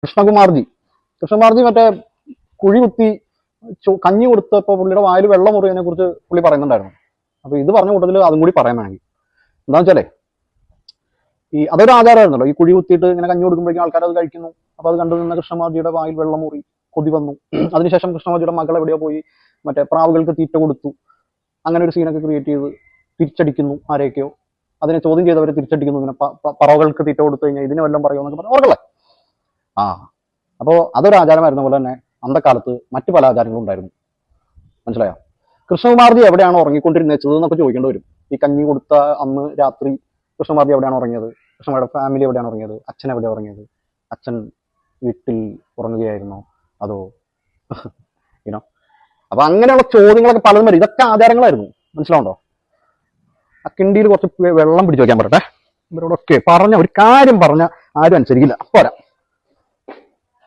കൃഷ്ണകുമാർജി കൃഷ്ണകുമാർജി മറ്റേ കുഴി കുത്തി കഞ്ഞി കൊടുത്തപ്പോൾ പുള്ളിയുടെ വായിൽ വെള്ളം മുറിയതിനെ കുറിച്ച് പുള്ളി പറയുന്നുണ്ടായിരുന്നു. അപ്പൊ ഇത് പറഞ്ഞ കൂട്ടത്തിൽ അതും കൂടി പറയാൻ വേണമെങ്കിൽ എന്താ വെച്ചാലേ, അതൊരു ആചാരമായിരുന്നല്ലോ, ഈ കുഴി കുത്തിയിട്ട് ഇങ്ങനെ കഞ്ഞി കൊടുക്കുമ്പോഴേക്കും ആൾക്കാർ അത് കഴിക്കുന്നു. അപ്പൊ അത് കണ്ടു നിന്ന കൃഷ്ണമാർജിയുടെ വായിൽ വെള്ളം മുറി, കൊതി വന്നു. അതിനുശേഷം കൃഷ്ണമാർജിയുടെ മകൾ എവിടെയോ പോയി മറ്റേ പ്രാവുകൾക്ക് തീറ്റ കൊടുത്തു. അങ്ങനെ ഒരു സീനൊക്കെ ക്രിയേറ്റ് ചെയ്ത് തിരിച്ചടിക്കുന്നു ആരെയൊക്കെയോ. അതിനെ ചോദ്യം ചെയ്തവരെ തിരിച്ചടിക്കുന്നു. ഇങ്ങനെ പറവകൾക്ക് തീറ്റ കൊടുത്തു കഴിഞ്ഞാൽ ഇതിനെ വല്ലതും പറയുമോ എന്നൊക്കെ പറഞ്ഞു ഓർക്കല്ലേ. അപ്പോൾ അതൊരു ആചാരമായിരുന്ന പോലെ തന്നെ അന്നക്കാലത്ത് മറ്റു പല ആചാരങ്ങളും ഉണ്ടായിരുന്നു. മനസ്സിലായോ? കൃഷ്ണകുമാർജി എവിടെയാണ് ഉറങ്ങിക്കൊണ്ടിരുന്നത് എന്നൊക്കെ ചോദിക്കേണ്ടി വരും. ഈ കഞ്ഞി കൊടുത്ത അന്ന് രാത്രി കൃഷ്ണകുമാർജി എവിടെയാണ് ഉറങ്ങിയത്? കൃഷ്ണകുമാരുടെ ഫാമിലി എവിടെയാണ് ഉറങ്ങിയത്? അച്ഛൻ എവിടെയാണ് ഉറങ്ങിയത്? അച്ഛൻ വീട്ടിൽ ഉറങ്ങുകയായിരുന്നോ അതോ ഇനോ? അപ്പൊ അങ്ങനെയുള്ള ചോദ്യങ്ങളൊക്കെ പലതും വരും. ഇതൊക്കെ ആചാരങ്ങളായിരുന്നു. മനസ്സിലാവുണ്ടോ? ആ കിണ്ടിയിൽ കുറച്ച് വെള്ളം പിടിച്ചു വയ്ക്കാൻ പറയട്ടെ. ഇവരോടൊക്കെ പറഞ്ഞ ഒരു കാര്യം പറഞ്ഞ ആരും അനുസരിക്കില്ല. പോരാ.